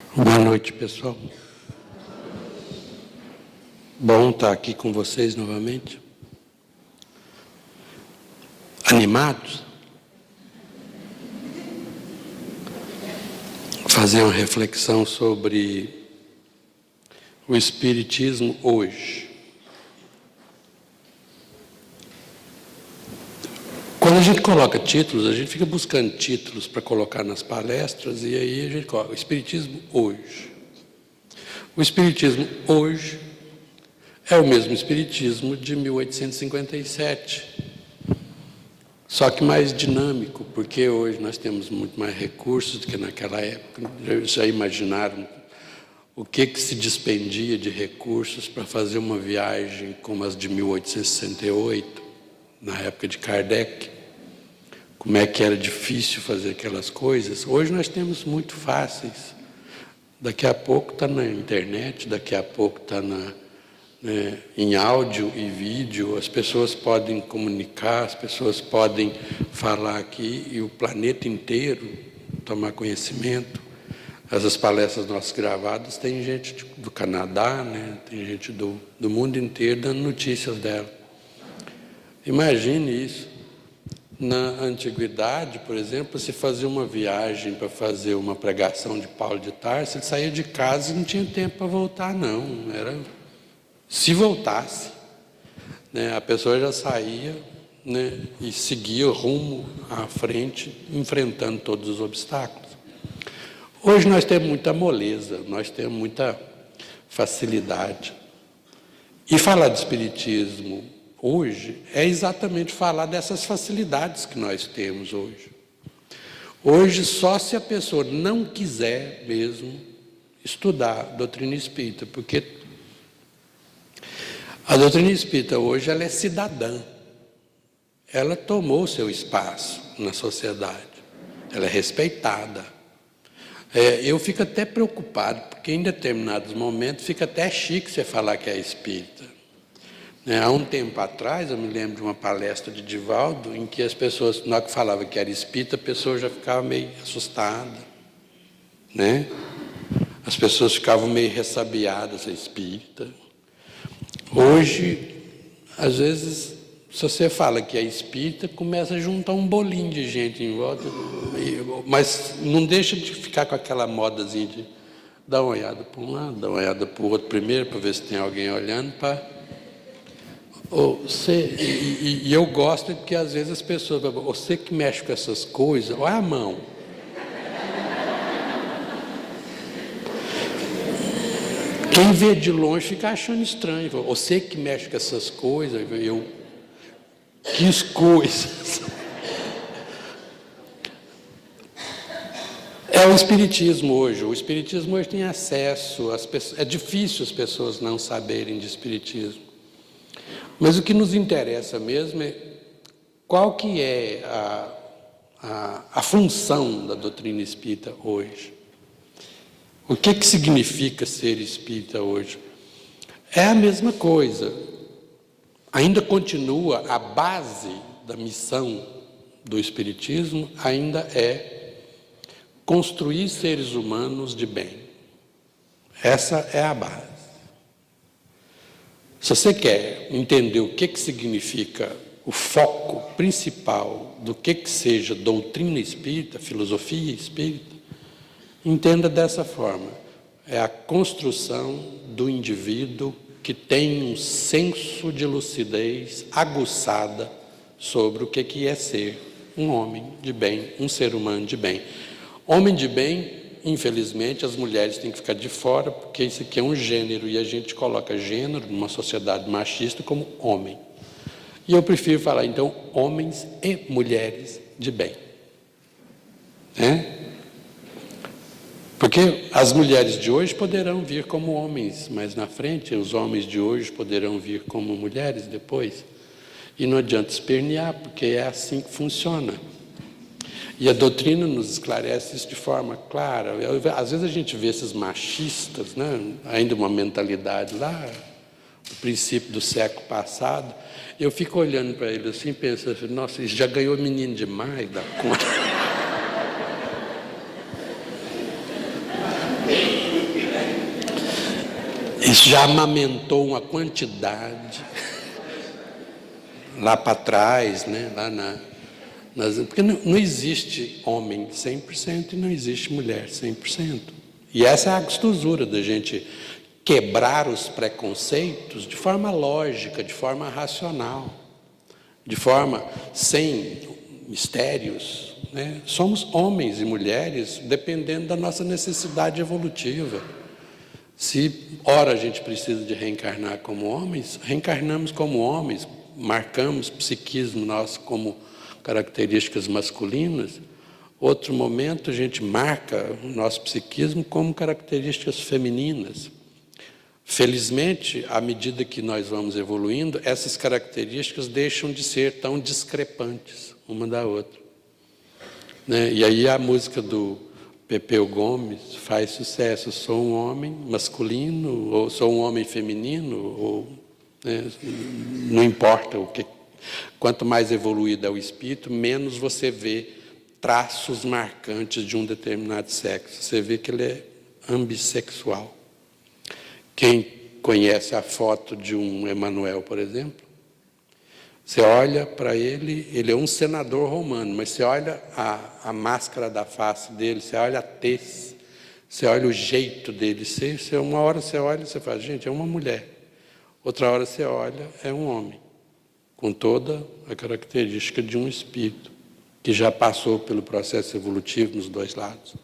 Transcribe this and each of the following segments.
Boa noite, pessoal. Bom estar aqui com vocês novamente. Animados? Fazer uma reflexão sobre o Espiritismo hoje. Quando a gente coloca títulos, a gente fica buscando títulos para colocar nas palestras, e aí a gente coloca o Espiritismo hoje. O Espiritismo hoje é o mesmo Espiritismo de 1857, só que mais dinâmico, porque hoje nós temos muito mais recursos do que naquela época. Já imaginaram o que se dispendia de recursos para fazer uma viagem como as de 1868, na época de Kardec? Como é que era difícil fazer aquelas coisas? Hoje nós temos muito fáceis. Daqui a pouco está na internet, daqui a pouco está em áudio e vídeo. As pessoas podem comunicar, as pessoas podem falar aqui e o planeta inteiro tomar conhecimento. Essas palestras nossas gravadas, tem gente do Canadá, tem gente do mundo inteiro dando notícias dela. Imagine isso. Na antiguidade, por exemplo, se fazia uma viagem para fazer uma pregação de Paulo de Tarso, ele saía de casa e não tinha tempo para voltar, não. Se voltasse, a pessoa já saía e seguia rumo à frente, enfrentando todos os obstáculos. Hoje nós temos muita moleza, nós temos muita facilidade. E falar de espiritismo hoje é exatamente falar dessas facilidades que nós temos hoje. Hoje, só se a pessoa não quiser mesmo estudar a doutrina espírita, porque a doutrina espírita hoje ela é cidadã. Ela tomou seu espaço na sociedade. Ela é respeitada. Eu fico até preocupado, porque em determinados momentos fica até chique você falar que é espírita. Há um tempo atrás, eu me lembro de uma palestra de Divaldo, em que as pessoas, na hora que falava que era espírita, a pessoa já ficava meio assustada. As pessoas ficavam meio ressabiadas, espírita. Hoje, às vezes, se você fala que é espírita, começa a juntar um bolinho de gente em volta, mas não deixa de ficar com aquela modazinha de dar uma olhada para um lado, dar uma olhada para o outro primeiro, para ver se tem alguém olhando, e eu gosto que às vezes as pessoas falam, você que mexe com essas coisas, olha a mão. Quem vê de longe fica achando estranho. Você que mexe com essas coisas, que coisas. É o Espiritismo hoje. O Espiritismo hoje tem acesso às pessoas. É difícil as pessoas não saberem de Espiritismo. Mas o que nos interessa mesmo é qual que é a função da doutrina espírita hoje. O que significa ser espírita hoje? É a mesma coisa. Ainda continua, a base da missão do espiritismo ainda é construir seres humanos de bem. Essa é a base. Se você quer entender o que significa o foco principal do que seja doutrina espírita, filosofia espírita, entenda dessa forma. É a construção do indivíduo que tem um senso de lucidez aguçada sobre o que é ser um homem de bem, um ser humano de bem. Homem de bem, infelizmente, as mulheres têm que ficar de fora, porque isso aqui é um gênero, e a gente coloca gênero numa sociedade machista como homem. E eu prefiro falar, então, homens e mulheres de bem. Porque as mulheres de hoje poderão vir como homens mais na frente, os homens de hoje poderão vir como mulheres depois. E não adianta espernear, porque é assim que funciona. E a doutrina nos esclarece isso de forma clara. Às vezes a gente vê esses machistas, ainda uma mentalidade lá, do princípio do século passado. Eu fico olhando para eles assim, pensando, nossa, isso já ganhou menino demais da conta. Isso já amamentou uma quantidade lá para trás, né? Porque não existe homem 100% e não existe mulher 100%. E essa é a gostosura da gente quebrar os preconceitos de forma lógica, de forma racional, de forma sem mistérios, né? Somos homens e mulheres dependendo da nossa necessidade evolutiva. Se, ora, a gente precisa de reencarnar como homens, reencarnamos como homens, marcamos psiquismo nosso como características masculinas. Outro momento, a gente marca o nosso psiquismo como características femininas. Felizmente, à medida que nós vamos evoluindo, essas características deixam de ser tão discrepantes uma da outra, né? E aí a música do Pepeu Gomes faz sucesso. Sou um homem masculino, ou sou um homem feminino, ou, né, não importa o que. Quanto mais evoluído é o espírito, menos você vê traços marcantes de um determinado sexo. Você vê que ele é ambissexual. Quem conhece a foto de um Emanuel, por exemplo, você olha para ele, ele é um senador romano, mas você olha a máscara da face dele, você olha a tez, você olha o jeito dele ser, uma hora você olha e você fala, gente, é uma mulher. Outra hora você olha, é um homem, com toda a característica de um espírito, que já passou pelo processo evolutivo nos dois lados.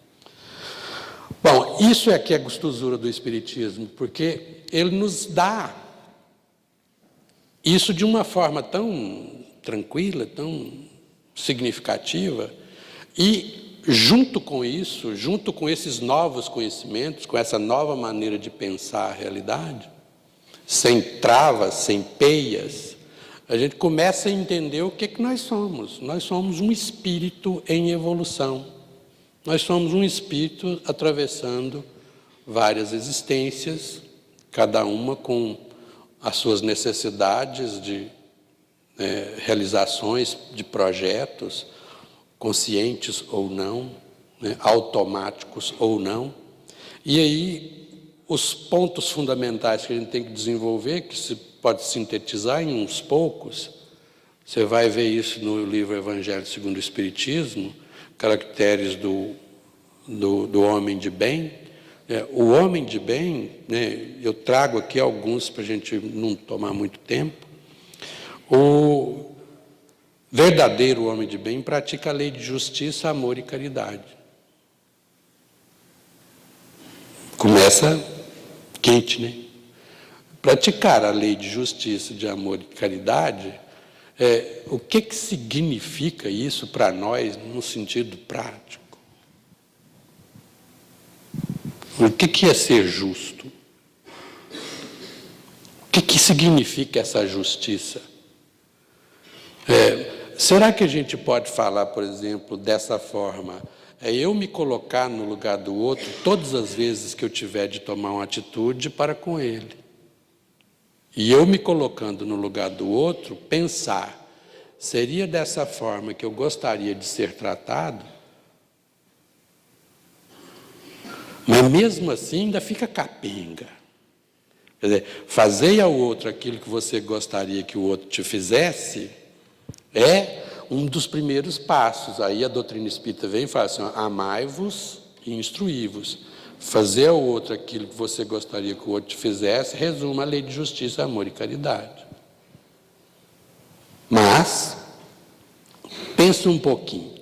Bom, isso é que é a gostosura do Espiritismo, porque ele nos dá isso de uma forma tão tranquila, tão significativa, e junto com isso, junto com esses novos conhecimentos, com essa nova maneira de pensar a realidade, sem travas, sem peias, a gente começa a entender o que nós somos. Nós somos um espírito em evolução. Nós somos um espírito atravessando várias existências, cada uma com as suas necessidades de realizações de projetos, conscientes ou não, né, automáticos ou não. E aí, os pontos fundamentais que a gente tem que desenvolver, que se pode sintetizar em uns poucos, você vai ver isso no livro Evangelho segundo o Espiritismo, caracteres do homem de bem. O homem de bem, né, eu trago aqui alguns para a gente não tomar muito tempo. O verdadeiro homem de bem pratica a lei de justiça, amor e caridade. Começa quente, né? Praticar a lei de justiça, de amor e caridade, o que significa isso para nós no sentido prático? O que é ser justo? O que significa essa justiça? Será que a gente pode falar, por exemplo, dessa forma? Eu me colocar no lugar do outro todas as vezes que eu tiver de tomar uma atitude para com ele. E eu me colocando no lugar do outro, pensar, seria dessa forma que eu gostaria de ser tratado? Mas mesmo assim ainda fica capenga. Quer dizer, fazer ao outro aquilo que você gostaria que o outro te fizesse é um dos primeiros passos. Aí a doutrina espírita vem e fala assim, amai-vos e instruí-vos. Fazer ao outro aquilo que você gostaria que o outro te fizesse, resume a lei de justiça, amor e caridade. Mas, pensa um pouquinho.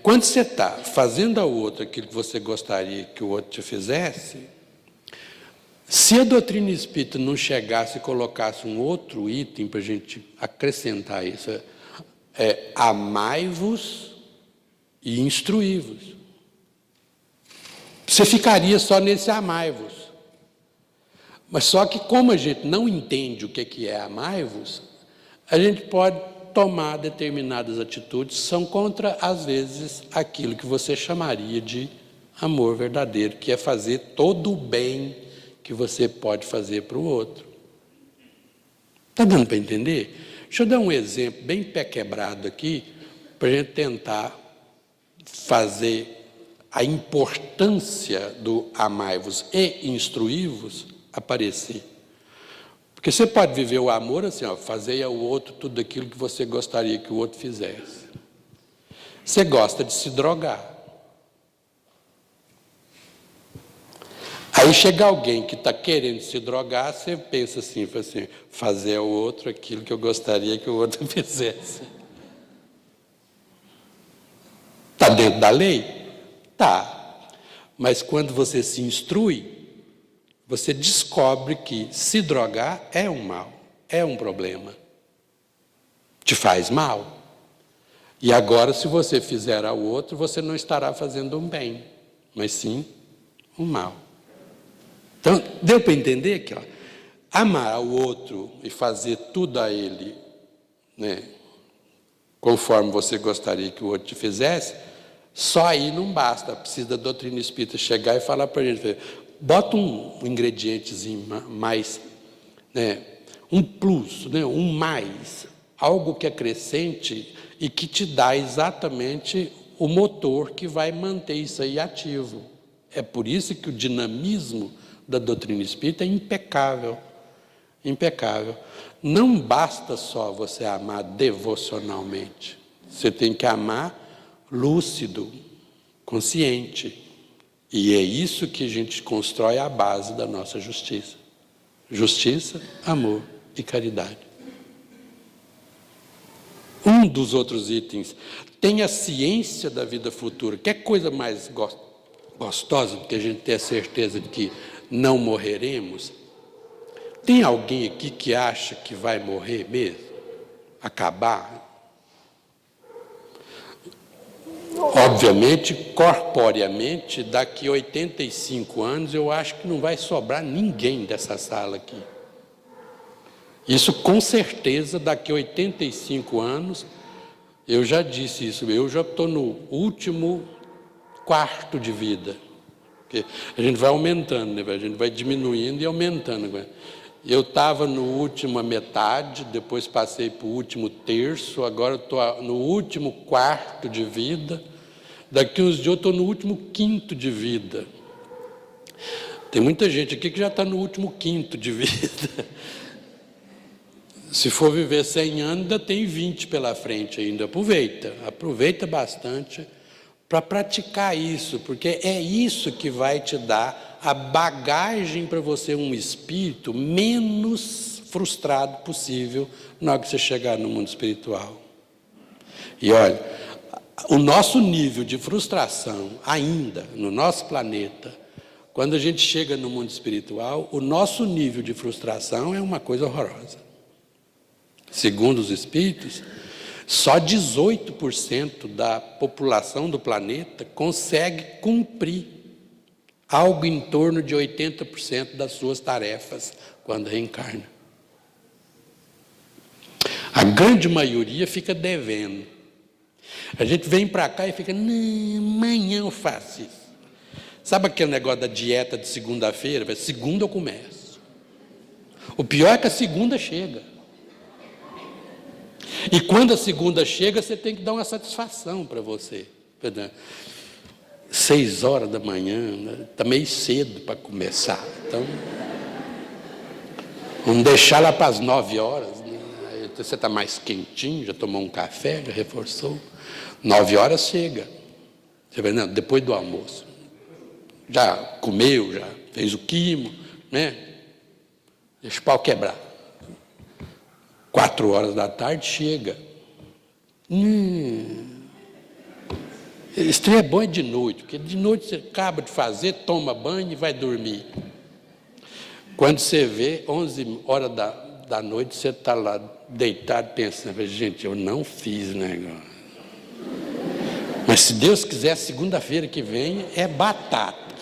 Quando você está fazendo ao outro aquilo que você gostaria que o outro te fizesse, se a doutrina espírita não chegasse e colocasse um outro item para a gente acrescentar isso, amai-vos e instruí-vos. Você ficaria só nesse amai-vos. Mas só que como a gente não entende o que é amai-vos, a gente pode tomar determinadas atitudes que são contra, às vezes, aquilo que você chamaria de amor verdadeiro, que é fazer todo o bem que você pode fazer para o outro. Está dando para entender? Deixa eu dar um exemplo bem pé quebrado aqui, para a gente tentar fazer a importância do amai-vos e instruí-vos aparecer. Porque você pode viver o amor assim, ó, fazer ao outro tudo aquilo que você gostaria que o outro fizesse. Você gosta de se drogar. Aí chega alguém que está querendo se drogar, você pensa assim, fazer ao outro aquilo que eu gostaria que o outro fizesse. Está dentro da lei? Tá. Mas quando você se instrui, você descobre que se drogar é um mal, é um problema. Te faz mal. E agora, se você fizer ao outro, você não estará fazendo um bem, mas sim um mal. Então, deu para entender que amar ao outro e fazer tudo a ele, né, conforme você gostaria que o outro te fizesse, só aí não basta. Precisa da doutrina espírita chegar e falar para a gente, bota um ingredientezinho mais, né, um plus, né, um mais, algo que acrescente e que te dá exatamente o motor que vai manter isso aí ativo. É por isso que o dinamismo da doutrina espírita é impecável. Impecável. Não basta só você amar devocionalmente. Você tem que amar lúcido, consciente. E é isso que a gente constrói a base da nossa justiça. Justiça, amor e caridade. Um dos outros itens, tem a ciência da vida futura. Que coisa mais gostosa do que a gente ter a certeza de que não morreremos? Tem alguém aqui que acha que vai morrer mesmo? Acabar? Obviamente, corporeamente, daqui a 85 anos, eu acho que não vai sobrar ninguém dessa sala aqui. Isso, com certeza, daqui a 85 anos, eu já disse isso, eu já estou no último quarto de vida. Porque a gente vai aumentando, né? A gente vai diminuindo e aumentando. Eu estava no última metade, depois passei para o último terço, agora estou no último quarto de vida. Daqui uns dias eu estou no último quinto de vida. Tem muita gente aqui que já está no último quinto de vida. Se for viver 100 anos, ainda tem 20 pela frente ainda. Aproveita bastante para praticar isso, porque é isso que vai te dar a bagagem para você um espírito menos frustrado possível na hora que você chegar no mundo espiritual. E olha, o nosso nível de frustração ainda no nosso planeta, quando a gente chega no mundo espiritual, o nosso nível de frustração é uma coisa horrorosa. Segundo os espíritos, só 18% da população do planeta consegue cumprir algo em torno de 80% das suas tarefas quando reencarna. A grande maioria fica devendo. A gente vem para cá e fica, não, amanhã eu faço isso. Sabe aquele negócio da dieta de segunda-feira? Segunda eu começo. O pior é que a segunda chega. E quando a segunda chega, você tem que dar uma satisfação para você. 6 horas da manhã, está meio cedo para começar. Então, vamos deixar lá para as 9 horas. Né? Aí você está mais quentinho, já tomou um café, já reforçou. 9 horas chega. Você vai, não, depois do almoço. Já comeu, já fez o quimo, né? Deixa o pau quebrar. 4 horas da tarde chega. Esse trem é bom de noite, porque de noite você acaba de fazer, toma banho e vai dormir. Quando você vê, 11 horas da noite, você está lá deitado pensando, gente, eu não fiz negócio. Mas se Deus quiser, segunda-feira que vem é batata.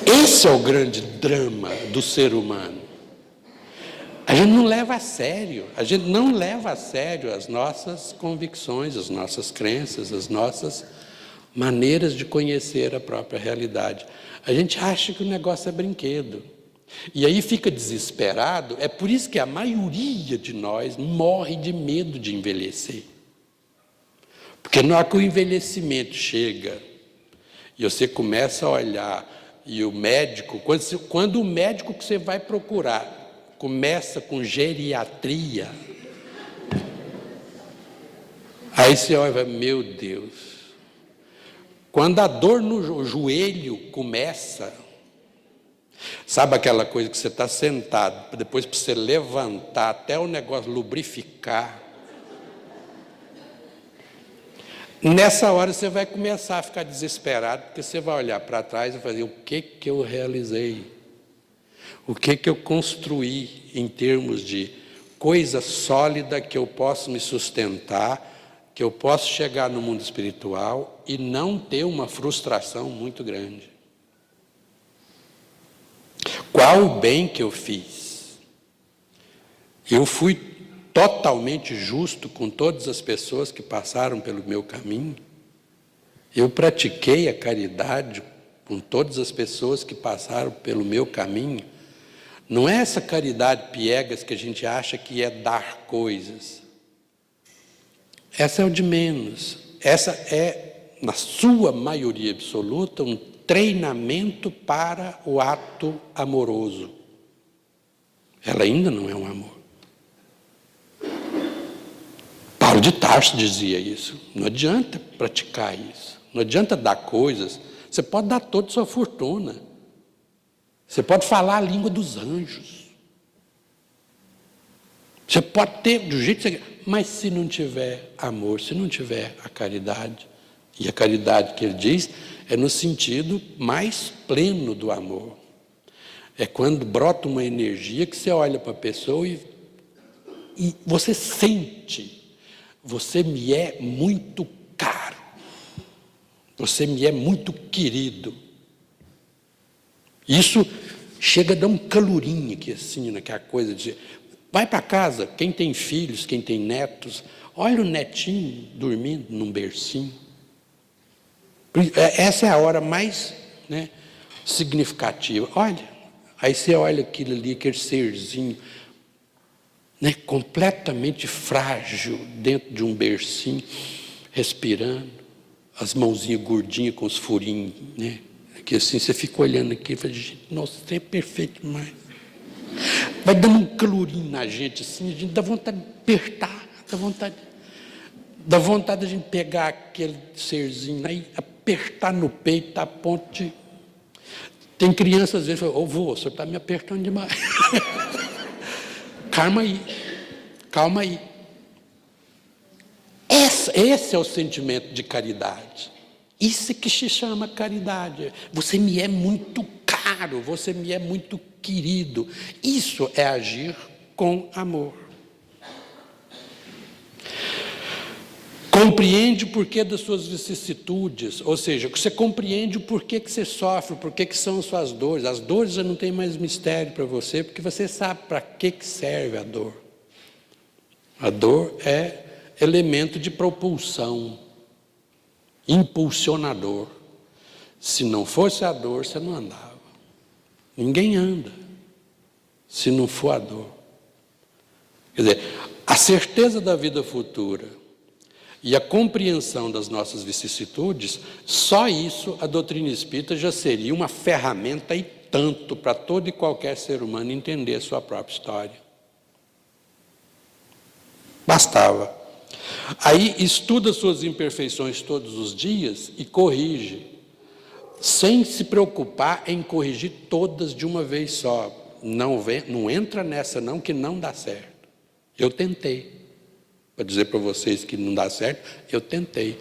Esse é o grande drama do ser humano. A gente não leva a sério, as nossas convicções, as nossas crenças, as nossas maneiras de conhecer a própria realidade. A gente acha que o negócio é brinquedo. E aí fica desesperado, é por isso que a maioria de nós morre de medo de envelhecer. Porque na hora que o envelhecimento chega, e você começa a olhar E o médico, quando o médico que você vai procurar começa com geriatria, aí você olha e vai, meu Deus. Quando a dor no joelho começa, sabe aquela coisa que você está sentado, depois para você levantar até o negócio lubrificar, nessa hora você vai começar a ficar desesperado, porque você vai olhar para trás e fazer o que eu realizei, o que eu construí em termos de coisa sólida que eu posso me sustentar, que eu posso chegar no mundo espiritual e não ter uma frustração muito grande. Qual o bem que eu fiz? Eu fui totalmente justo com todas as pessoas que passaram pelo meu caminho? Eu pratiquei a caridade com todas as pessoas que passaram pelo meu caminho? Não é essa caridade piegas que a gente acha que é dar coisas. Essa é o de menos. Essa é, na sua maioria absoluta, um treinamento para o ato amoroso. Ela ainda não é um amor. Paulo de Tarso dizia isso. Não adianta praticar isso. Não adianta dar coisas. Você pode dar toda a sua fortuna. Você pode falar a língua dos anjos. Você pode ter do jeito que você quer. Mas se não tiver amor, se não tiver a caridade, e a caridade que ele diz é no sentido mais pleno do amor. É quando brota uma energia que você olha para a pessoa e você sente, você me é muito caro, você me é muito querido. Isso chega a dar um calorinho aqui assim, naquela coisa de... Vai para casa, quem tem filhos, quem tem netos, olha o netinho dormindo num bercinho. Essa é a hora mais, significativa. Olha, aí você olha aquilo ali, aquele serzinho, completamente frágil, dentro de um bercinho, respirando, as mãozinhas gordinhas com os furinhos, que assim, você fica olhando aqui e fala, gente, nossa, você é perfeito demais. Vai dando um calorinho na gente, assim, a gente dá vontade de apertar, dá vontade de a gente pegar aquele serzinho aí, apertar no peito, a ponto de... Tem criança, às vezes, que fala, vô, o senhor está me apertando demais. Calma aí. Esse é o sentimento de caridade. Isso que se chama caridade. Você me é muito caro, você me é muito querido. Isso é agir com amor. Compreende o porquê das suas vicissitudes, ou seja, você compreende o porquê que você sofre, o porquê que são as suas dores. As dores já não tem mais mistério para você, porque você sabe para que serve a dor. A dor é elemento de propulsão, impulsionador. Se não fosse a dor, você não andava. Ninguém anda se não for a dor. Quer dizer, a certeza da vida futura e a compreensão das nossas vicissitudes, só isso a doutrina espírita já seria uma ferramenta e tanto para todo e qualquer ser humano entender a sua própria história. Bastava. Aí estuda suas imperfeições todos os dias e corrige, sem se preocupar em corrigir todas de uma vez só. Não entra nessa não, que não dá certo. Eu tentei. Para dizer para vocês que não dá certo, eu tentei.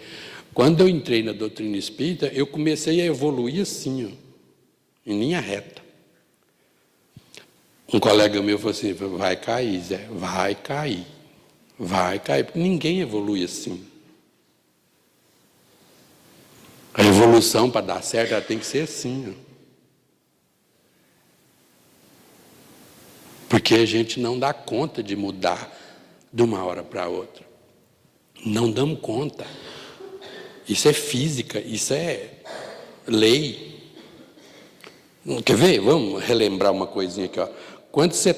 Quando eu entrei na doutrina espírita, eu comecei a evoluir assim, em linha reta. Um colega meu falou assim, vai cair, Zé, vai cair, porque ninguém evolui assim. A evolução, para dar certo, ela tem que ser assim. Porque a gente não dá conta de mudar de uma hora para outra. Não damos conta. Isso é física, isso é lei. Quer ver? Vamos relembrar uma coisinha aqui. Quando você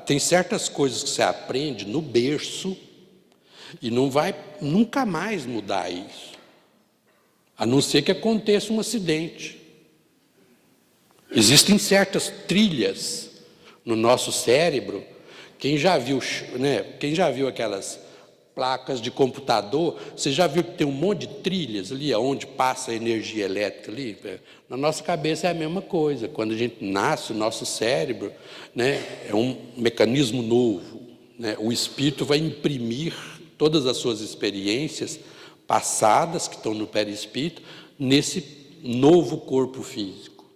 tem certas coisas que você aprende no berço e não vai nunca mais mudar isso. A não ser que aconteça um acidente. Existem certas trilhas no nosso cérebro. Quem já viu, né? Quem já viu aquelas placas de computador, você já viu que tem um monte de trilhas ali, onde passa a energia elétrica ali? Na nossa cabeça é a mesma coisa. Quando a gente nasce, o nosso cérebro, né, é um mecanismo novo, né? O espírito vai imprimir todas as suas experiências passadas, que estão no perispírito, nesse novo corpo físico.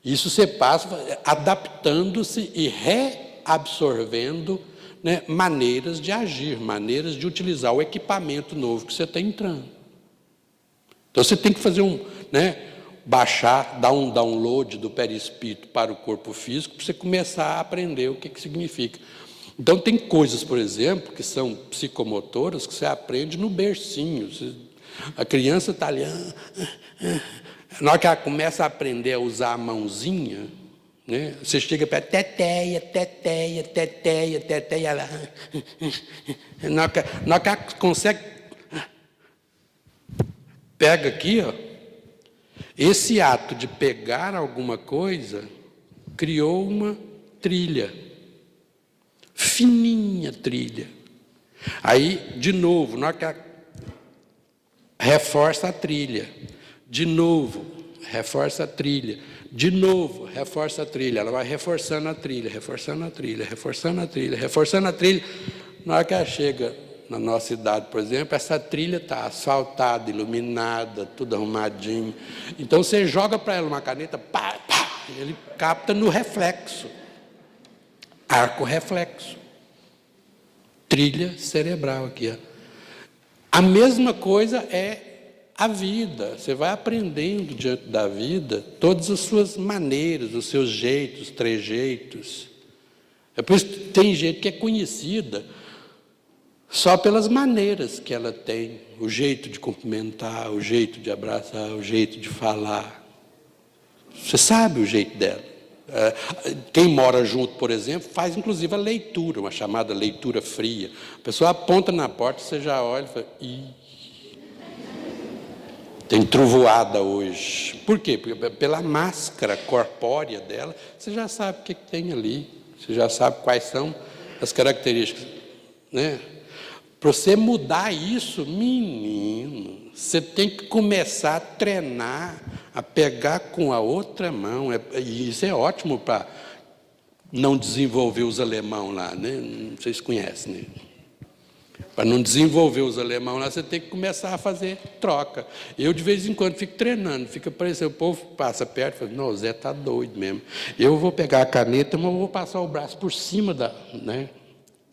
Isso você passa adaptando-se e reabsorvendo, né, maneiras de agir, maneiras de utilizar o equipamento novo que você está entrando. Então você tem que fazer baixar, dar um download do perispírito para o corpo físico para você começar a aprender o que significa. Então tem coisas, por exemplo, que são psicomotoras que você aprende no bercinho. A criança está ali, na hora que ela começa a aprender a usar a mãozinha, né, você chega para teteia, teteia, teteia, teteia, ela, na hora que ela consegue, pega aqui, ó, esse ato de pegar alguma coisa criou uma trilha, fininha trilha. Aí, de novo, na hora que ela reforça a trilha, de novo, reforça a trilha, de novo, reforça a trilha. Ela vai reforçando a trilha, reforçando a trilha, reforçando a trilha, reforçando a trilha. Na hora que ela chega na nossa idade, por exemplo, essa trilha está asfaltada, iluminada, tudo arrumadinho. Então você joga para ela uma caneta, pá, pá, ele capta no reflexo. Arco reflexo. Trilha cerebral aqui, ó. A mesma coisa é a vida. Você vai aprendendo diante da vida todas as suas maneiras, os seus jeitos, trejeitos. É por isso que tem gente que é conhecida só pelas maneiras que ela tem, o jeito de cumprimentar, o jeito de abraçar, o jeito de falar. Você sabe o jeito dela. Quem mora junto, por exemplo, faz inclusive a leitura, uma chamada leitura fria. A pessoa aponta na porta, você já olha e fala, ih, tem trovoada hoje. Por quê? Porque pela máscara corpórea dela, você já sabe o que tem ali, você já sabe quais são as características, né? Para você mudar isso, menino, você tem que começar a treinar, a pegar com a outra mão. E isso é ótimo para não desenvolver os alemão lá, né? Vocês conhecem, né? Para não desenvolver os alemão lá, você tem que começar a fazer troca. Eu, de vez em quando, fico treinando, fica parecendo, o povo passa perto e fala, não, o Zé está doido mesmo. Eu vou pegar a caneta, mas eu vou passar o braço por cima né?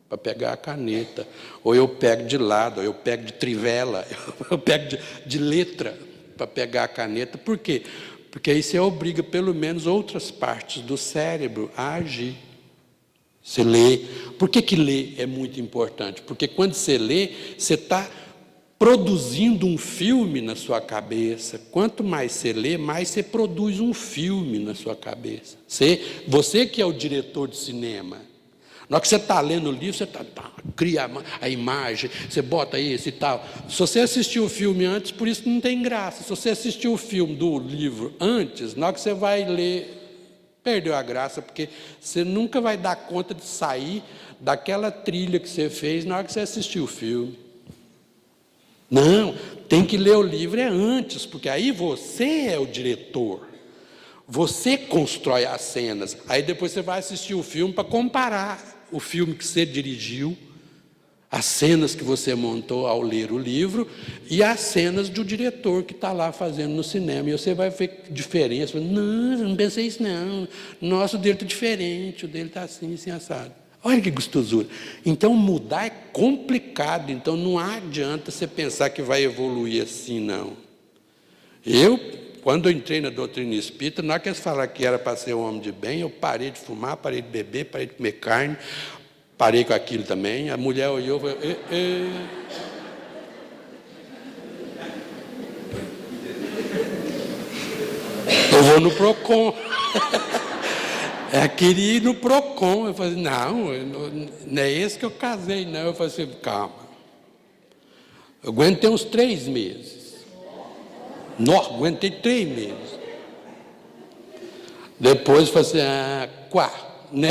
Para pegar a caneta, ou eu pego de lado, ou eu pego de trivela, eu pego de letra para pegar a caneta. Por quê? Porque aí você obriga pelo menos outras partes do cérebro a agir. Você lê. Por que ler é muito importante? Porque quando você lê, você está produzindo um filme na sua cabeça. Quanto mais você lê, mais você produz um filme na sua cabeça. Você que é o diretor de cinema. Na hora que você está lendo o livro, você cria a imagem, você bota isso e tal. Se você assistiu o filme antes, por isso não tem graça. Se você assistiu o filme do livro antes, na hora que você vai ler, perdeu a graça, porque você nunca vai dar conta de sair daquela trilha que você fez na hora que você assistiu o filme. Não, tem que ler o livro antes, porque aí você é o diretor. Você constrói as cenas. Aí depois você vai assistir o filme para comparar o filme que você dirigiu, as cenas que você montou ao ler o livro e as cenas do diretor que está lá fazendo no cinema. E você vai ver diferença. Não, não pensei isso não. Nossa, o dele está diferente, o dele está assim, assim, assado. Olha que gostosura. Então, mudar é complicado. Então, não adianta você pensar que vai evoluir assim, não. Quando eu entrei na doutrina espírita, na hora que eles falaram que era para ser um homem de bem, eu parei de fumar, parei de beber, parei de comer carne, parei com aquilo também. A mulher olhou e falou, eu vou no PROCON. Ela queria ir no PROCON. Eu falei, não é esse que eu casei, não. Eu falei assim, calma. Eu aguentei uns 3 meses. Não, aguentei 3 meses. Depois fala assim, né?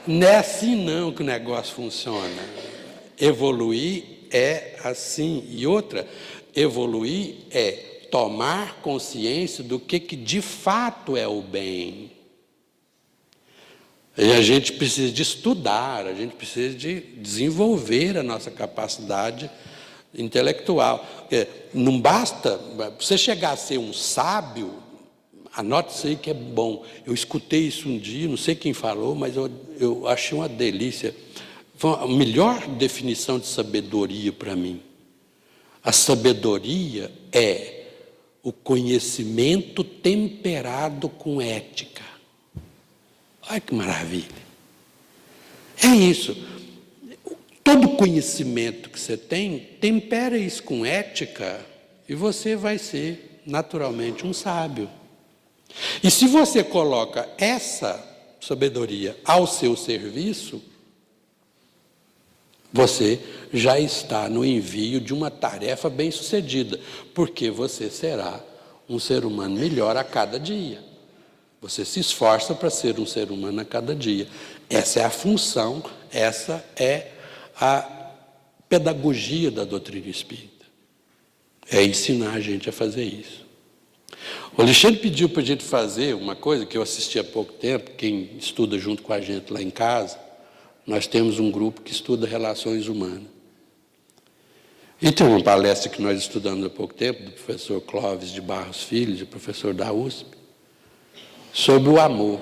Não é assim não que o negócio funciona. Evoluir é assim. E outra, evoluir é tomar consciência do que de fato é o bem. E a gente precisa de estudar, a gente precisa de desenvolver a nossa capacidade intelectual. Não basta você chegar a ser um sábio, anote isso aí que é bom. Eu escutei isso um dia, não sei quem falou, mas eu achei uma delícia. Foi a melhor definição de sabedoria para mim. A sabedoria é o conhecimento temperado com ética. Olha que maravilha. É isso. Todo conhecimento que você tem, tempera isso com ética e você vai ser naturalmente um sábio. E se você coloca essa sabedoria ao seu serviço, você já está no envio de uma tarefa bem-sucedida, porque você será um ser humano melhor a cada dia. Você se esforça para ser um ser humano a cada dia. Essa é a função, essa é a pedagogia da doutrina espírita. É ensinar a gente a fazer isso. O Alexandre pediu para a gente fazer uma coisa que eu assisti há pouco tempo, quem estuda junto com a gente lá em casa, nós temos um grupo que estuda relações humanas. E tem uma palestra que nós estudamos há pouco tempo, do professor Clóvis de Barros Filho, do professor da USP, sobre o amor.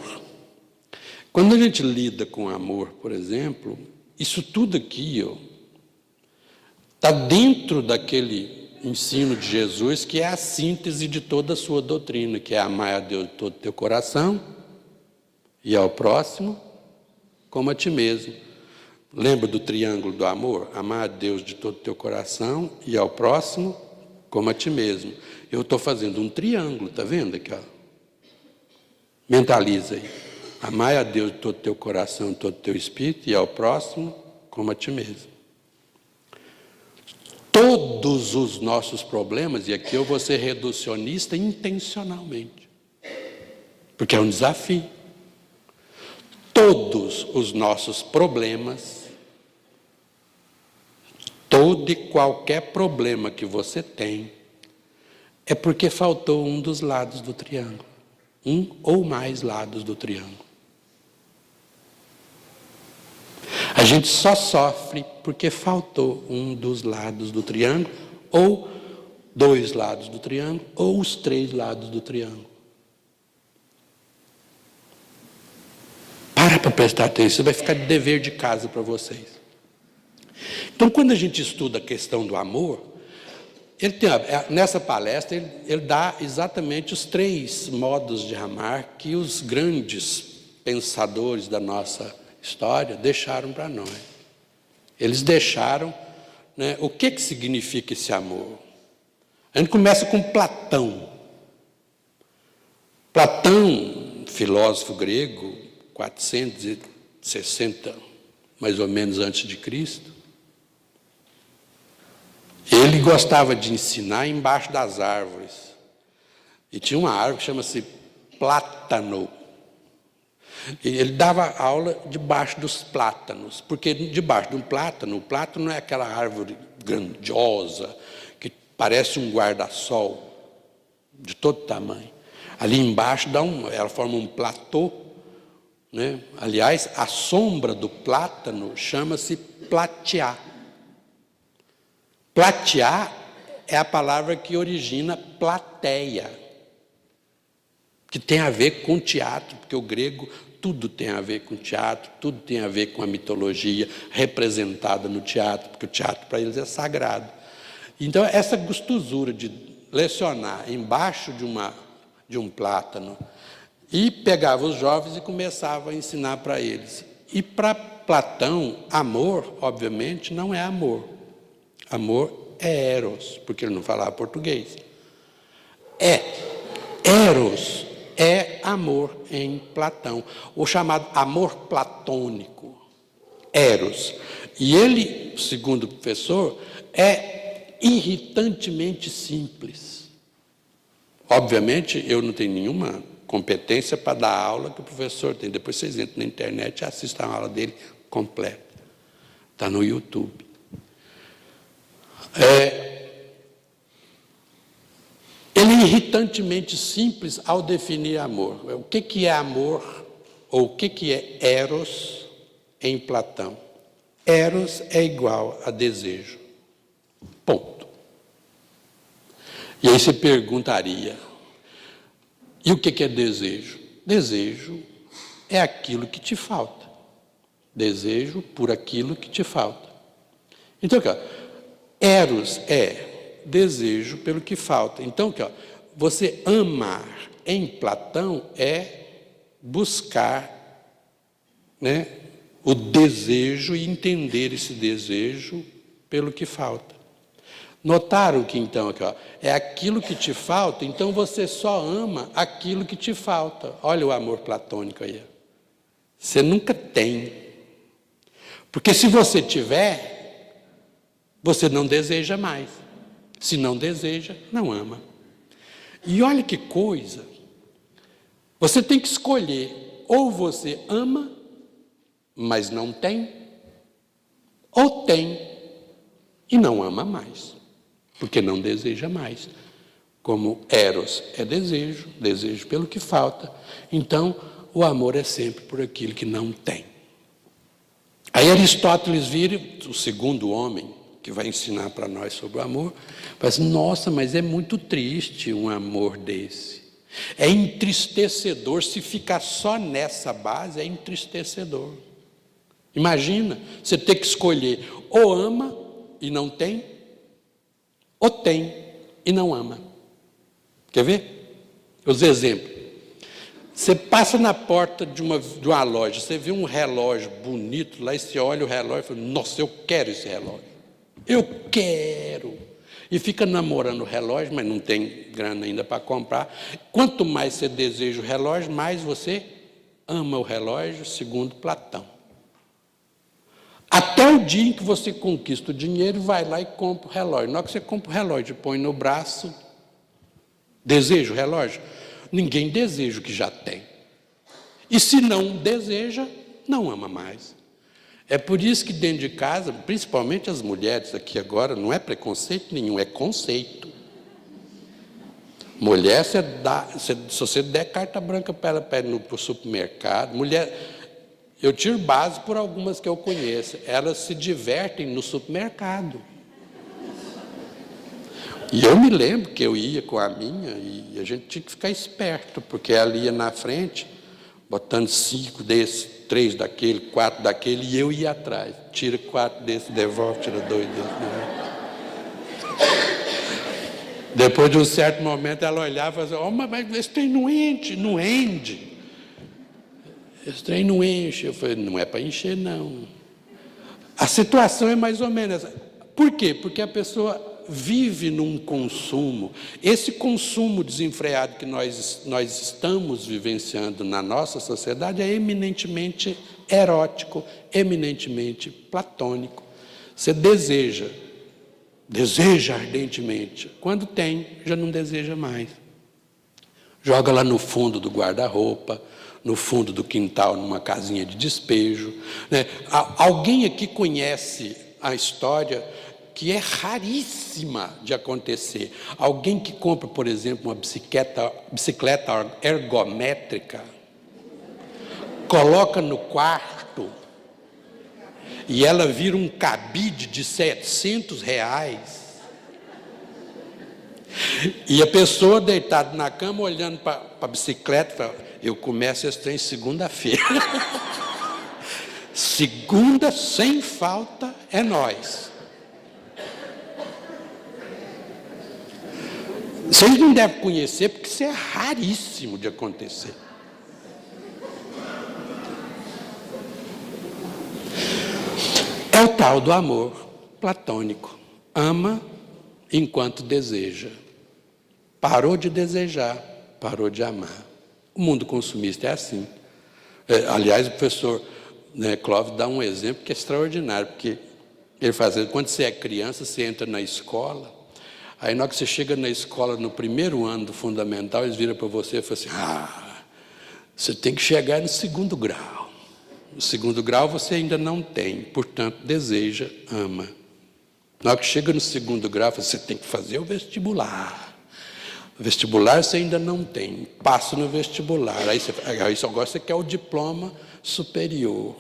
Quando a gente lida com amor, por exemplo, isso tudo aqui está dentro daquele ensino de Jesus, que é a síntese de toda a sua doutrina, que é amar a Deus de todo o teu coração e ao próximo como a ti mesmo. Lembra do triângulo do amor? Amar a Deus de todo o teu coração e ao próximo como a ti mesmo. Eu estou fazendo um triângulo, está vendo aqui? Mentaliza aí. Amar a Deus de todo o teu coração, de todo o teu espírito e ao próximo como a ti mesmo. Todos os nossos problemas, e aqui eu vou ser reducionista intencionalmente, porque é um desafio. Todos os nossos problemas, todo e qualquer problema que você tem, é porque faltou um dos lados do triângulo. Um ou mais lados do triângulo. A gente só sofre porque faltou um dos lados do triângulo, ou 2 lados do triângulo, ou os 3 lados do triângulo. Para prestar atenção, vai ficar de dever de casa para vocês. Então, quando a gente estuda a questão do amor, nessa palestra, ele dá exatamente os 3 modos de amar que os grandes pensadores da nossa história deixaram para nós. Eles deixaram, né, o que significa esse amor. A gente começa com Platão. Platão, filósofo grego, 460, mais ou menos antes de Cristo, ele gostava de ensinar embaixo das árvores. E tinha uma árvore que chama-se plátano. E ele dava aula debaixo dos plátanos, porque debaixo de um plátano, o plátano é aquela árvore grandiosa, que parece um guarda-sol, de todo tamanho. Ali embaixo ela forma um platô, né? Aliás, a sombra do plátano chama-se platear. Platear é a palavra que origina plateia, que tem a ver com teatro, porque o grego tudo tem a ver com teatro, tudo tem a ver com a mitologia representada no teatro, porque o teatro para eles é sagrado. Então, essa gostosura de lecionar embaixo de um plátano, e pegava os jovens e começava a ensinar para eles. E para Platão, amor, obviamente, não é amor. Amor é eros, porque ele não falava português. Eros é amor em Platão, o chamado amor platônico, eros. E ele, segundo o professor, é irritantemente simples. Obviamente, eu não tenho nenhuma competência para dar a aula que o professor tem. Depois vocês entram na internet e assistam a aula dele completa. Está no YouTube. Ele é irritantemente simples ao definir amor. O que é amor, ou o que é eros em Platão? Eros é igual a desejo. Ponto. E aí você perguntaria, e o que é desejo? Desejo é aquilo que te falta. Desejo por aquilo que te falta. Então, aqui, ó, eros é desejo pelo que falta. Então, aqui, ó, você amar em Platão é buscar, né, o desejo e entender esse desejo pelo que falta. Notaram que, então, aqui, ó, é aquilo que te falta, então você só ama aquilo que te falta. Olha o amor platônico aí. Você nunca tem. Porque se você tiver, você não deseja mais. Se não deseja, não ama. E olha que coisa. Você tem que escolher. Ou você ama, mas não tem, ou tem e não ama mais. Porque não deseja mais. Como eros é desejo, desejo pelo que falta. Então, o amor é sempre por aquilo que não tem. Aí Aristóteles vira, o segundo homem, que vai ensinar para nós sobre o amor, fala assim, nossa, mas é muito triste um amor desse. É entristecedor, se ficar só nessa base, é entristecedor. Imagina, você ter que escolher, ou ama e não tem, ou tem e não ama. Quer ver? Os exemplos. Você passa na porta de uma loja, você vê um relógio bonito lá, e você olha o relógio e fala, nossa, eu quero esse relógio. Eu quero. E fica namorando o relógio, mas não tem grana ainda para comprar. Quanto mais você deseja o relógio, mais você ama o relógio, segundo Platão. Até o dia em que você conquista o dinheiro, vai lá e compra o relógio. Na hora que você compra o relógio, põe no braço, deseja o relógio? Ninguém deseja o que já tem. E se não deseja, não ama mais. É por isso que dentro de casa, principalmente as mulheres aqui agora, não é preconceito nenhum, é conceito. Mulher, se você der carta branca para ela para ir para o supermercado, mulher, eu tiro base por algumas que eu conheço, elas se divertem no supermercado. E eu me lembro que eu ia com a minha e a gente tinha que ficar esperto, porque ela ia na frente, botando 5 desses, 3 daquele, 4 daquele, e eu ia atrás. Tira 4 desses, devolve, tira 2 desses, devolve. Depois de um certo momento, ela olhava e falava assim, mas esse trem não enche, não rende. Esse trem não enche. Eu falei, não é para encher, não. A situação é mais ou menos essa. Por quê? Porque a pessoa vive num consumo. Esse consumo desenfreado que nós estamos vivenciando na nossa sociedade é eminentemente erótico, eminentemente platônico. Você deseja ardentemente. Quando tem, já não deseja mais. Joga lá no fundo do guarda-roupa, no fundo do quintal, numa casinha de despejo. Né? Alguém aqui conhece a história que é raríssima de acontecer. Alguém que compra, por exemplo, uma bicicleta ergométrica, coloca no quarto e ela vira um cabide de R$700. E a pessoa deitada na cama, olhando para a bicicleta, fala, eu começo esse trem segunda-feira. Segunda, sem falta, é nós. Vocês não devem conhecer, porque isso é raríssimo de acontecer. É o tal do amor platônico. Ama enquanto deseja. Parou de desejar, parou de amar. O mundo consumista é assim. Aliás, o professor Clóvis dá um exemplo que é extraordinário, porque ele faz, quando você é criança, você entra na escola, Aí na hora que você chega na escola, no primeiro ano do fundamental, eles viram para você e falam assim, você tem que chegar no segundo grau. No segundo grau você ainda não tem, portanto, deseja, ama. Na hora que chega no segundo grau, você tem que fazer o vestibular. O vestibular você ainda não tem, passa no vestibular. Aí agora você quer o diploma superior.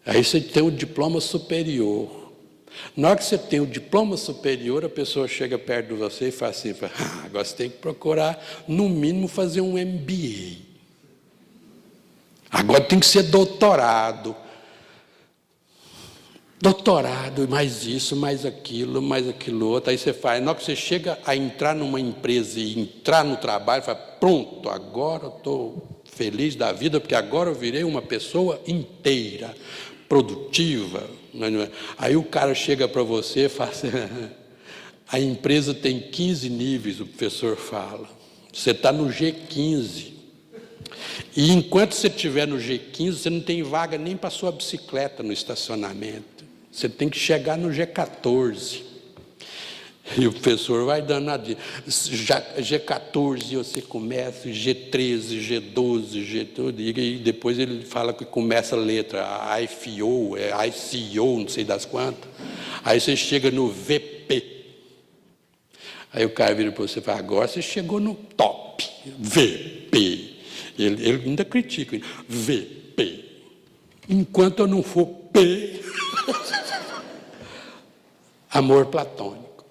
Aí você tem o diploma superior. Na hora que você tem o diploma superior, a pessoa chega perto de você e fala assim, agora você tem que procurar, no mínimo, fazer um MBA. Agora tem que ser doutorado. Doutorado, mais isso, mais aquilo outro. Aí você faz. Na hora que você chega a entrar numa empresa e entrar no trabalho, fala, pronto, agora eu estou feliz da vida, porque agora eu virei uma pessoa inteira, produtiva. Aí o cara chega para você e fala assim, a empresa tem 15 níveis, o professor fala. Você está no G15. E enquanto você estiver no G15, você não tem vaga nem para sua bicicleta no estacionamento. Você tem que chegar no G14. E o professor vai dando a dica. G14 você começa, G13, G12, G tudo. E depois ele fala que começa a letra IFO, ICO, não sei das quantas. Aí você chega no VP. Aí o cara vira para você e fala, agora você chegou no top, VP. Ele ainda critica, VP. Enquanto eu não for P, amor platônico.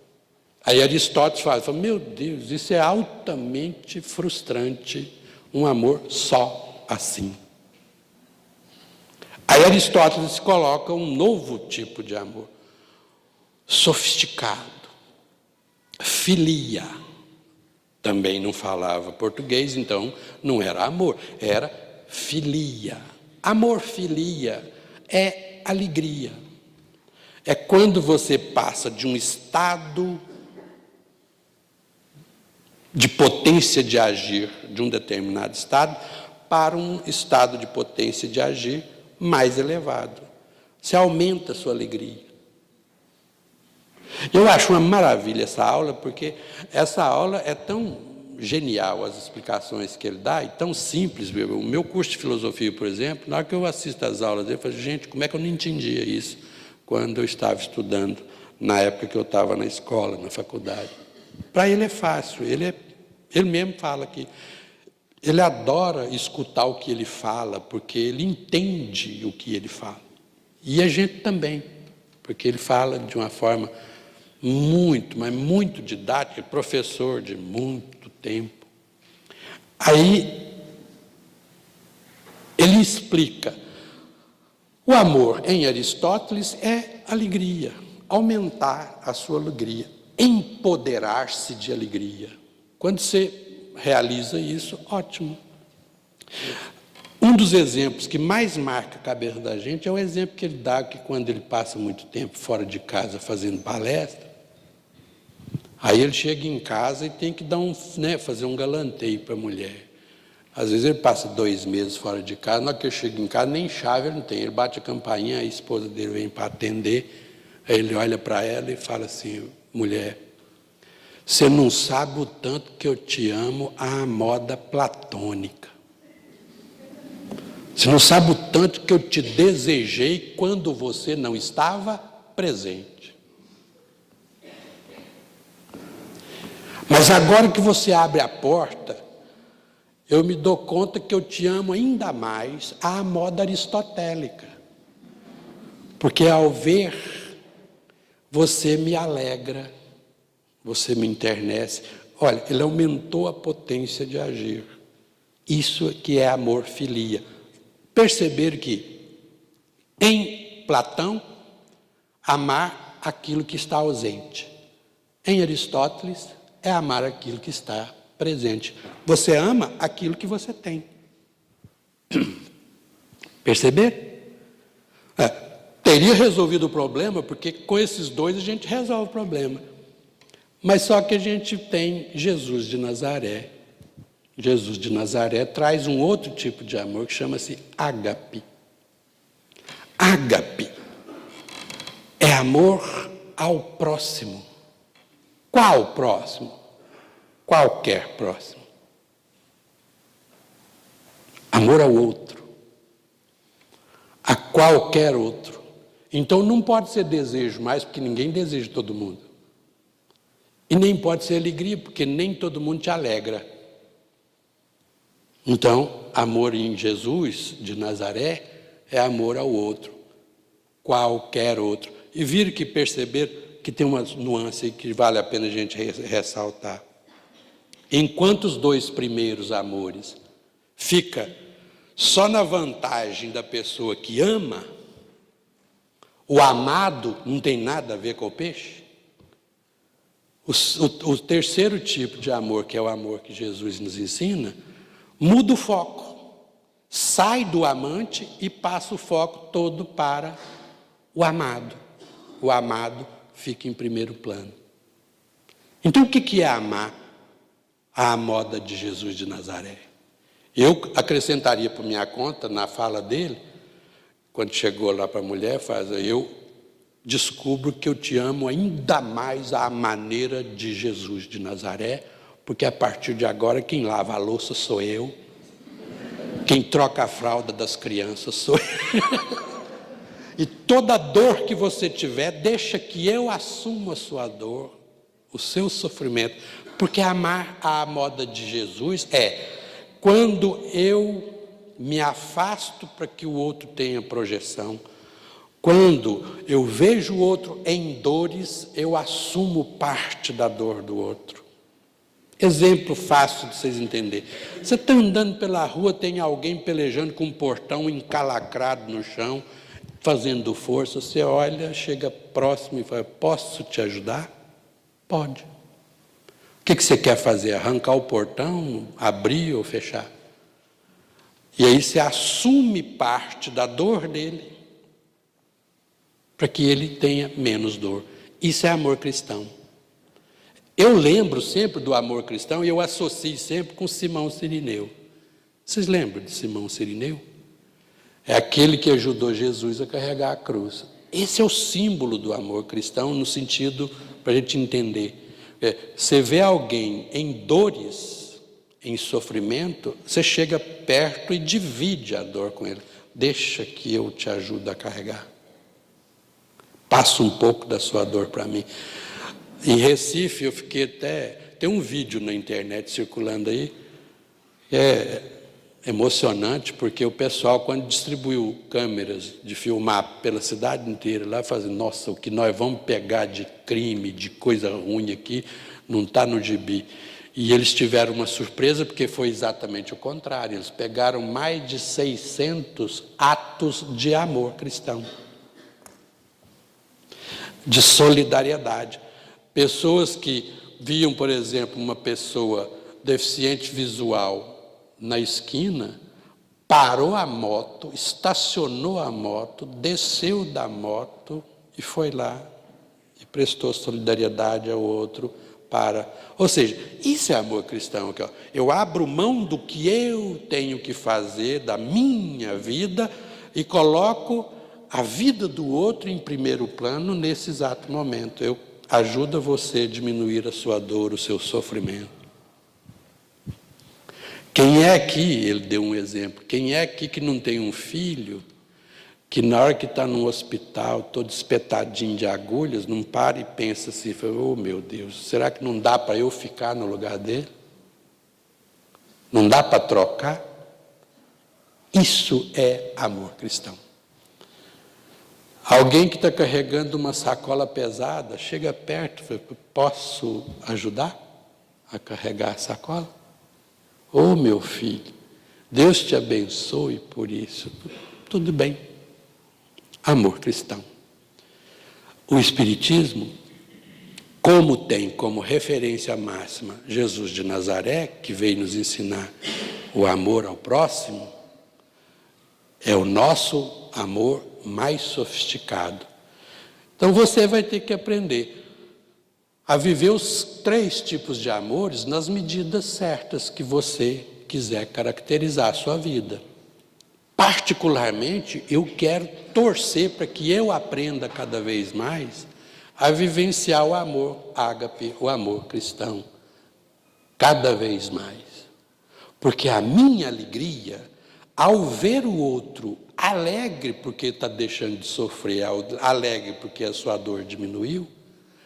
Aí Aristóteles fala, meu Deus, isso é altamente frustrante, um amor só assim. Aí Aristóteles coloca um novo tipo de amor, sofisticado, filia. Também não falava português, então não era amor, era filia. Amor, filia é alegria. É quando você passa de um estado de potência de agir de um determinado estado para um estado de potência de agir mais elevado. Você aumenta a sua alegria. Eu acho uma maravilha essa aula, porque essa aula é tão genial, as explicações que ele dá, e tão simples. O meu curso de filosofia, por exemplo, na hora que eu assisto às aulas dele, eu falo, gente, como é que eu não entendia isso quando eu estava estudando, na época que eu estava na escola, na faculdade? Para ele é fácil, ele mesmo fala que ele adora escutar o que ele fala, porque ele entende o que ele fala. E a gente também, porque ele fala de uma forma muito, mas muito didática, professor de muito tempo. Aí, ele explica, o amor em Aristóteles é alegria, aumentar a sua alegria, empoderar-se de alegria. Quando você realiza isso, ótimo. Um dos exemplos que mais marca a cabeça da gente é o exemplo que ele dá, que quando ele passa muito tempo fora de casa fazendo palestra, aí ele chega em casa e tem que dar fazer um galanteio para a mulher. Às vezes ele passa 2 meses fora de casa, na hora que ele chega em casa, nem chave ele não tem. Ele bate a campainha, a esposa dele vem para atender, aí ele olha para ela e fala assim, mulher, você não sabe o tanto que eu te amo à moda platônica. Você não sabe o tanto que eu te desejei quando você não estava presente. Mas agora que você abre a porta, eu me dou conta que eu te amo ainda mais à moda aristotélica. Porque ao ver, você me alegra, você me enternece. Olha, ele aumentou a potência de agir. Isso que é amor filia. Perceber que, em Platão, amar aquilo que está ausente. Em Aristóteles, é amar aquilo que está presente. Você ama aquilo que você tem. Perceber? Teria resolvido o problema, porque com esses dois a gente resolve o problema. Mas só que a gente tem Jesus de Nazaré. Jesus de Nazaré traz um outro tipo de amor que chama-se ágape. Ágape é amor ao próximo. Qual próximo? Qualquer próximo. Amor ao outro. A qualquer outro. Então não pode ser desejo mais, porque ninguém deseja todo mundo. E nem pode ser alegria, porque nem todo mundo te alegra. Então, amor em Jesus de Nazaré é amor ao outro, qualquer outro. E viram que perceber que tem uma nuance aí que vale a pena a gente ressaltar. Enquanto os dois primeiros amores fica só na vantagem da pessoa que ama, o amado não tem nada a ver com o peixe. O terceiro tipo de amor, que é o amor que Jesus nos ensina, muda o foco, sai do amante e passa o foco todo para o amado. O amado fica em primeiro plano. Então o que é amar à moda de Jesus de Nazaré? Eu acrescentaria por minha conta, na fala dele, quando chegou lá para a mulher, eu descubro que eu te amo ainda mais à maneira de Jesus de Nazaré, porque a partir de agora quem lava a louça sou eu, quem troca a fralda das crianças sou eu. E toda dor que você tiver, deixa que eu assuma a sua dor, o seu sofrimento, porque amar à moda de Jesus é quando eu me afasto para que o outro tenha projeção. Quando eu vejo o outro em dores, eu assumo parte da dor do outro. Exemplo fácil de vocês entenderem. Você está andando pela rua, tem alguém pelejando com um portão encalacrado no chão, fazendo força, você olha, chega próximo e fala, posso te ajudar? Pode. O que você quer fazer? Arrancar o portão, abrir ou fechar? E aí você assume parte da dor dele, para que ele tenha menos dor. Isso é amor cristão. Eu lembro sempre do amor cristão e eu associo sempre com Simão Sirineu. Vocês lembram de Simão Sirineu? É aquele que ajudou Jesus a carregar a cruz. Esse é o símbolo do amor cristão, no sentido, para a gente entender. Você vê alguém em dores, em sofrimento, você chega perto e divide a dor com ele. Deixa que eu te ajude a carregar. Passa um pouco da sua dor para mim. Em Recife, eu fiquei tem um vídeo na internet circulando aí, é emocionante, porque o pessoal, quando distribuiu câmeras de filmar pela cidade inteira, lá fazendo, nossa, o que nós vamos pegar de crime, de coisa ruim aqui, não está no gibi. E eles tiveram uma surpresa, porque foi exatamente o contrário. Eles pegaram mais de 600 atos de amor cristão, de solidariedade. Pessoas que viam, por exemplo, uma pessoa deficiente visual na esquina, parou a moto, estacionou a moto, desceu da moto e foi lá e prestou solidariedade ao outro ou seja, isso é amor cristão aqui, ó. Eu abro mão do que eu tenho que fazer da minha vida e coloco a vida do outro em primeiro plano nesse exato momento. Eu ajudo você a diminuir a sua dor, o seu sofrimento. Quem é aqui, ele deu um exemplo, quem é aqui que não tem um filho, que na hora que está no hospital, todo espetadinho de agulhas, não para e pensa assim, oh meu Deus, será que não dá para eu ficar no lugar dele? Não dá para trocar? Isso é amor cristão. Alguém que está carregando uma sacola pesada, chega perto e fala, posso ajudar a carregar a sacola? Oh, meu filho, Deus te abençoe por isso. Tudo bem. Amor cristão. O Espiritismo, como tem como referência máxima Jesus de Nazaré, que veio nos ensinar o amor ao próximo, é o nosso amor mais sofisticado. Então você vai ter que aprender a viver os 3 tipos de amores nas medidas certas que você quiser caracterizar a sua vida. Particularmente, eu quero torcer para que eu aprenda cada vez mais a vivenciar o amor ágape, o amor cristão, cada vez mais. Porque a minha alegria, ao ver o outro alegre porque está deixando de sofrer, alegre porque a sua dor diminuiu,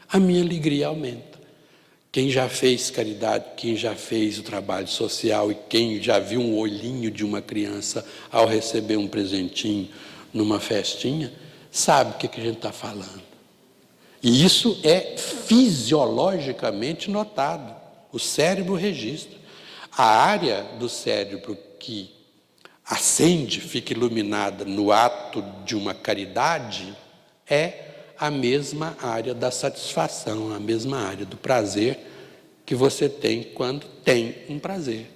a minha alegria aumenta. Quem já fez caridade, quem já fez o trabalho social e quem já viu um olhinho de uma criança ao receber um presentinho numa festinha, sabe o que a gente está falando. E isso é fisiologicamente notado. O cérebro registra. A área do cérebro que acende, fica iluminada no ato de uma caridade, é a mesma área da satisfação, a mesma área do prazer que você tem quando tem um prazer.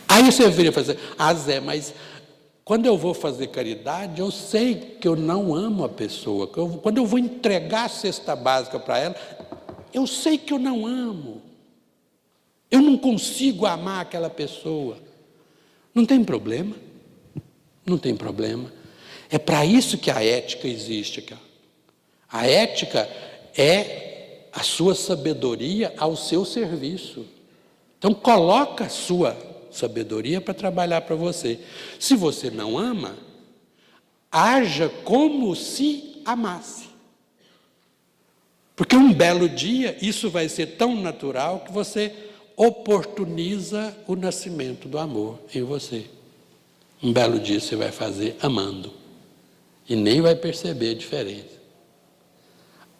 Aí você vira e fala assim, Zé, mas quando eu vou fazer caridade, eu sei que eu não amo a pessoa. Quando eu vou entregar a cesta básica para ela, eu sei que eu não amo. Eu não consigo amar aquela pessoa. Não tem problema. Não tem problema. É para isso que a ética existe, cara. A ética é a sua sabedoria ao seu serviço. Então, coloca a sua sabedoria para trabalhar para você. Se você não ama, haja como se amasse. Porque um belo dia, isso vai ser tão natural que você oportuniza o nascimento do amor em você. Um belo dia você vai fazer amando. E nem vai perceber a diferença.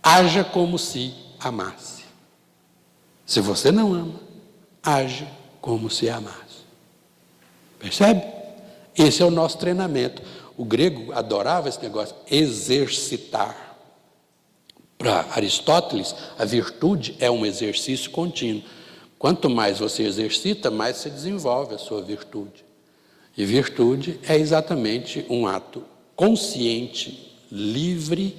Haja como se amasse. Se você não ama, age como se amasse. Percebe? Esse é o nosso treinamento. O grego adorava esse negócio, exercitar. Para Aristóteles, a virtude é um exercício contínuo. Quanto mais você exercita, mais você desenvolve a sua virtude. E virtude é exatamente um ato consciente, livre,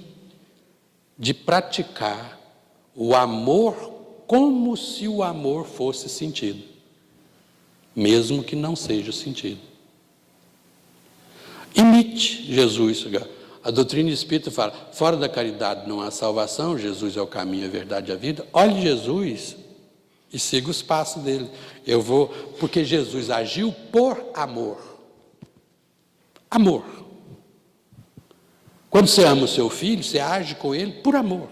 de praticar o amor como se o amor fosse sentido, mesmo que não seja sentido. Imite Jesus. A doutrina espírita fala, fora da caridade não há salvação, Jesus é o caminho, a verdade e a vida. Olhe Jesus e siga os passos dele. Porque Jesus agiu por amor. Amor. Quando você ama o seu filho, você age com ele por amor.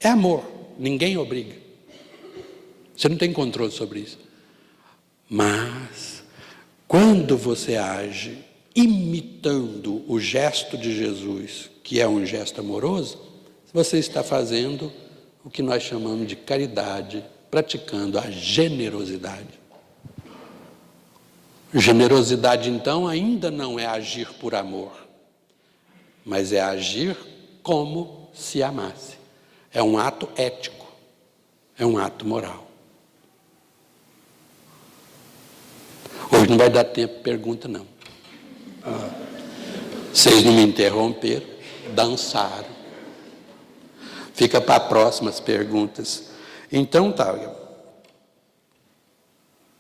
É amor, ninguém obriga. Você não tem controle sobre isso. Mas, quando você age imitando o gesto de Jesus, que é um gesto amoroso, você está fazendo o que nós chamamos de caridade, praticando a generosidade. Generosidade, então, ainda não é agir por amor, mas é agir como se amasse. É um ato ético, é um ato moral. Hoje não vai dar tempo de pergunta, não. Vocês não me interromperam, dançaram. Fica para próximas perguntas. Então, tá.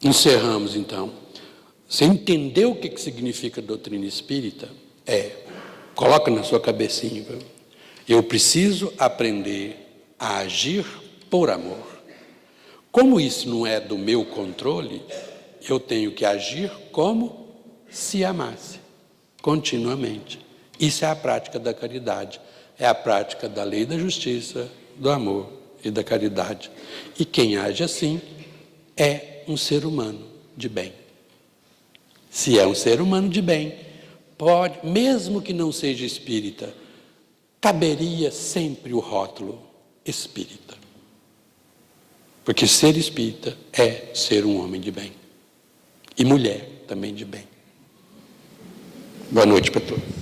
Encerramos, então. Você entendeu o que significa doutrina espírita? Coloca na sua cabecinha. Eu preciso aprender a agir por amor. Como isso não é do meu controle, eu tenho que agir como se amasse, continuamente. Isso é a prática da caridade. É a prática da lei da justiça, do amor e da caridade. E quem age assim é um ser humano de bem. Se é um ser humano de bem, pode, mesmo que não seja espírita, caberia sempre o rótulo espírita. Porque ser espírita é ser um homem de bem. E mulher também de bem. Boa noite para todos.